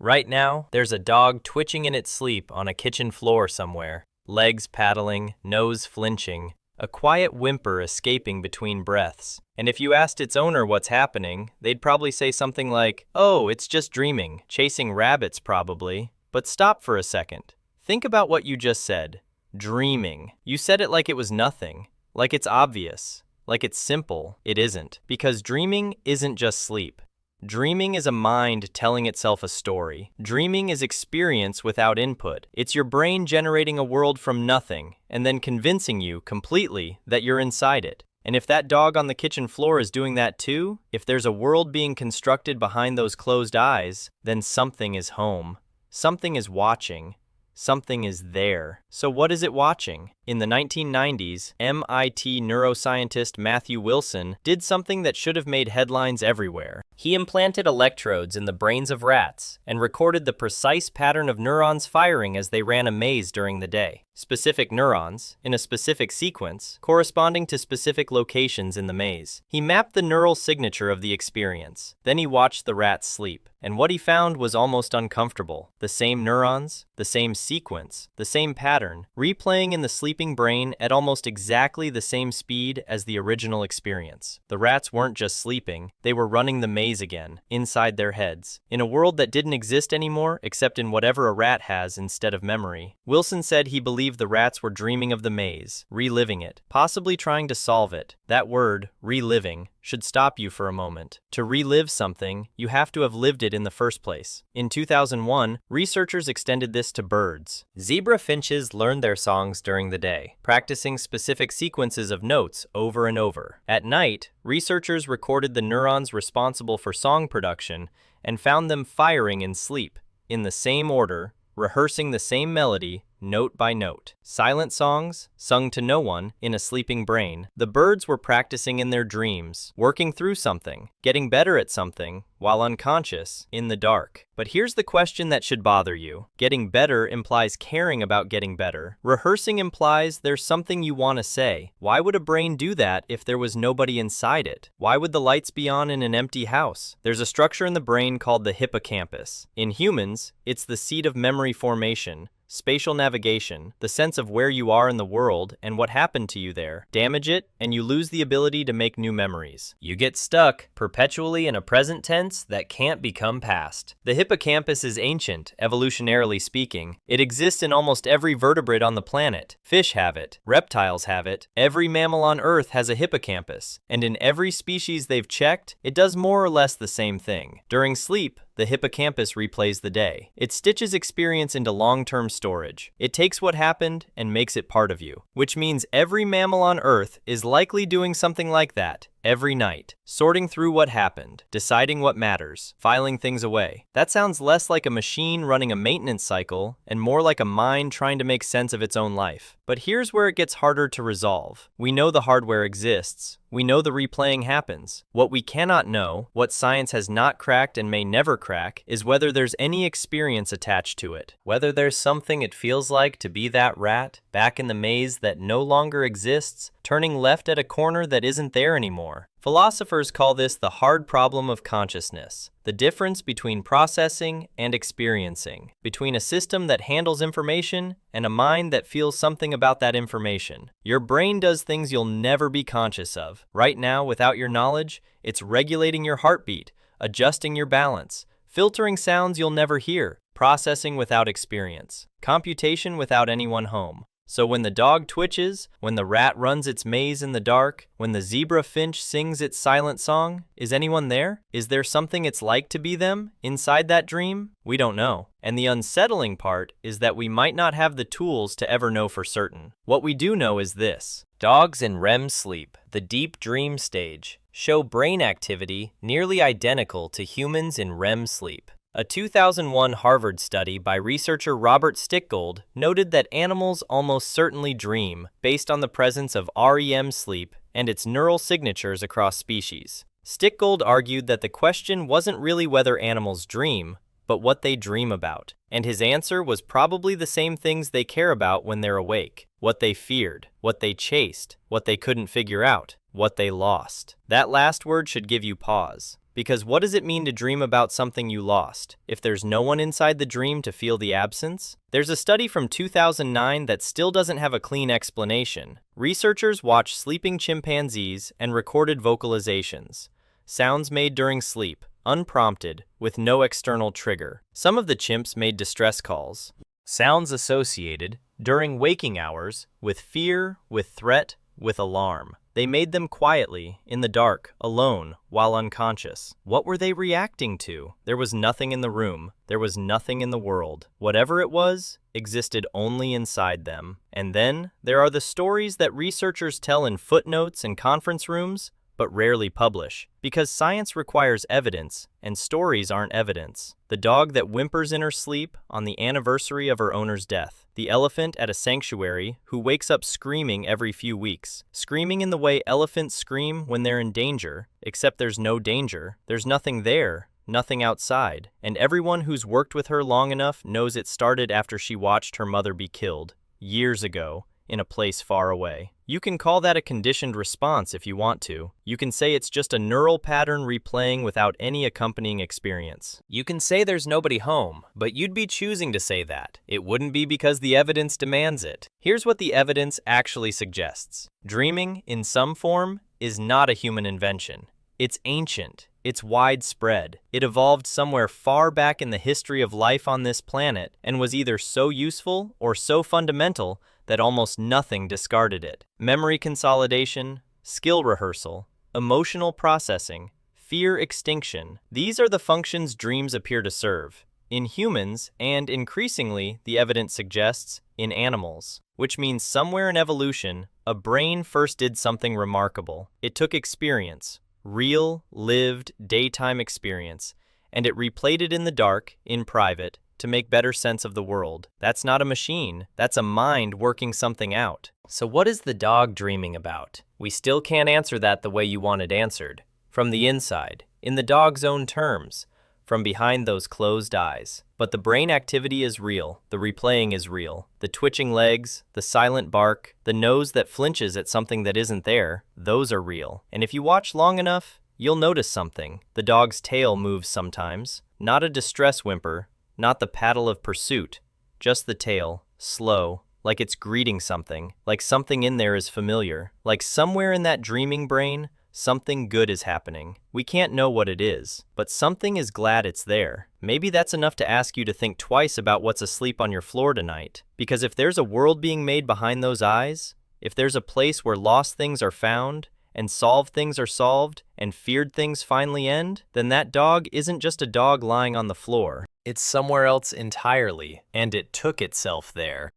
Right now, there's a dog twitching in its sleep on a kitchen floor somewhere, legs paddling, nose flinching, a quiet whimper escaping between breaths. And if you asked its owner what's happening, they'd probably say something like, "Oh, it's just dreaming, chasing rabbits probably." But stop for a second. Think about what you just said. Dreaming. You said it like it was nothing, like it's obvious, like it's simple. It isn't, because dreaming isn't just sleep. Dreaming is a mind telling itself a story. Dreaming is experience without input. It's your brain generating a world from nothing and then convincing you completely that you're inside it. And if that dog on the kitchen floor is doing that too, if there's a world being constructed behind those closed eyes, then something is home. Something is watching. Something is there. So what is it watching? In the 1990s, MIT neuroscientist Matthew Wilson did something that should have made headlines everywhere. He implanted electrodes in the brains of rats and recorded the precise pattern of neurons firing as they ran a maze during the day. Specific neurons, in a specific sequence, corresponding to specific locations in the maze. He mapped the neural signature of the experience. Then he watched the rats sleep. And what he found was almost uncomfortable. The same neurons, the same sequence, the same pattern, replaying in the sleeping brain at almost exactly the same speed as the original experience. The rats weren't just sleeping, they were running the maze again, inside their heads, in a world that didn't exist anymore except in whatever a rat has instead of memory. Wilson said he believed the rats were dreaming of the maze, reliving it, possibly trying to solve it. That word, reliving, should stop you for a moment. To relive something, you have to have lived it in the first place. In 2001, researchers extended this to birds. Zebra finches learned their songs during the day, practicing specific sequences of notes over and over. At night, researchers recorded the neurons responsible for song production and found them firing in sleep, in the same order, rehearsing the same melody, note by note. Silent songs, sung to no one, in a sleeping brain. The birds were practicing in their dreams, working through something, getting better at something, while unconscious, in the dark. But here's the question that should bother you. Getting better implies caring about getting better. Rehearsing implies there's something you want to say. Why would a brain do that if there was nobody inside it? Why would the lights be on in an empty house? There's a structure in the brain called the hippocampus. In humans, it's the seat of memory formation, spatial navigation, the sense of where you are in the world and what happened to you there. Damage it, and you lose the ability to make new memories. You get stuck, perpetually in a present tense that can't become past. The hippocampus is ancient, evolutionarily speaking. It exists in almost every vertebrate on the planet. Fish have it. Reptiles have it. Every mammal on Earth has a hippocampus. And in every species they've checked, it does more or less the same thing. During sleep, the hippocampus replays the day. It stitches experience into long-term storage. It takes what happened and makes it part of you, which means every mammal on Earth is likely doing something like that every night, sorting through what happened, deciding what matters, filing things away. That sounds less like a machine running a maintenance cycle and more like a mind trying to make sense of its own life. But here's where it gets harder to resolve. We know the hardware exists. We know the replaying happens. What we cannot know, what science has not cracked and may never crack, is whether there's any experience attached to it. Whether there's something it feels like to be that rat, back in the maze that no longer exists, turning left at a corner that isn't there anymore. Philosophers call this the hard problem of consciousness, the difference between processing and experiencing, between a system that handles information and a mind that feels something about that information. Your brain does things you'll never be conscious of. Right now, without your knowledge, it's regulating your heartbeat, adjusting your balance, filtering sounds you'll never hear, processing without experience, computation without anyone home. So when the dog twitches, when the rat runs its maze in the dark, when the zebra finch sings its silent song, is anyone there? Is there something it's like to be them, inside that dream? We don't know. And the unsettling part is that we might not have the tools to ever know for certain. What we do know is this. Dogs in REM sleep, the deep dream stage, show brain activity nearly identical to humans in REM sleep. A 2001 Harvard study by researcher Robert Stickgold noted that animals almost certainly dream based on the presence of REM sleep and its neural signatures across species. Stickgold argued that the question wasn't really whether animals dream, but what they dream about. And his answer was probably the same things they care about when they're awake. What they feared, what they chased, what they couldn't figure out, what they lost. That last word should give you pause. Because what does it mean to dream about something you lost, if there's no one inside the dream to feel the absence? There's a study from 2009 that still doesn't have a clean explanation. Researchers watched sleeping chimpanzees and recorded vocalizations, sounds made during sleep, unprompted, with no external trigger. Some of the chimps made distress calls, sounds associated, during waking hours, with fear, with threat, with alarm. They made them quietly, in the dark, alone, while unconscious. What were they reacting to? There was nothing in the room. There was nothing in the world. Whatever it was, existed only inside them. And then, there are the stories that researchers tell in footnotes and conference rooms, but rarely publish, because science requires evidence, and stories aren't evidence. The dog that whimpers in her sleep on the anniversary of her owner's death. The elephant at a sanctuary who wakes up screaming every few weeks. Screaming in the way elephants scream when they're in danger, except there's no danger. There's nothing there, nothing outside. And everyone who's worked with her long enough knows it started after she watched her mother be killed, years ago, in a place far away. You can call that a conditioned response if you want to. You can say it's just a neural pattern replaying without any accompanying experience. You can say there's nobody home, but you'd be choosing to say that. It wouldn't be because the evidence demands it. Here's what the evidence actually suggests. Dreaming, in some form, is not a human invention. It's ancient. It's widespread. It evolved somewhere far back in the history of life on this planet and was either so useful or so fundamental that almost nothing discarded it. Memory consolidation, skill rehearsal, emotional processing, fear extinction. These are the functions dreams appear to serve. In humans, and increasingly, the evidence suggests, in animals. Which means somewhere in evolution, a brain first did something remarkable. It took experience, real, lived, daytime experience, and it replayed it in the dark, in private, to make better sense of the world. That's not a machine, that's a mind working something out. So what is the dog dreaming about? We still can't answer that the way you want it answered. From the inside, in the dog's own terms, from behind those closed eyes. But the brain activity is real, the replaying is real. The twitching legs, the silent bark, the nose that flinches at something that isn't there, those are real. And if you watch long enough, you'll notice something. The dog's tail moves sometimes, not a distress whimper, not the paddle of pursuit, just the tail, slow, like it's greeting something, like something in there is familiar, like somewhere in that dreaming brain, something good is happening. We can't know what it is, but something is glad it's there. Maybe that's enough to ask you to think twice about what's asleep on your floor tonight. Because if there's a world being made behind those eyes, if there's a place where lost things are found, and solved things are solved, and feared things finally end, then that dog isn't just a dog lying on the floor. It's somewhere else entirely, and it took itself there.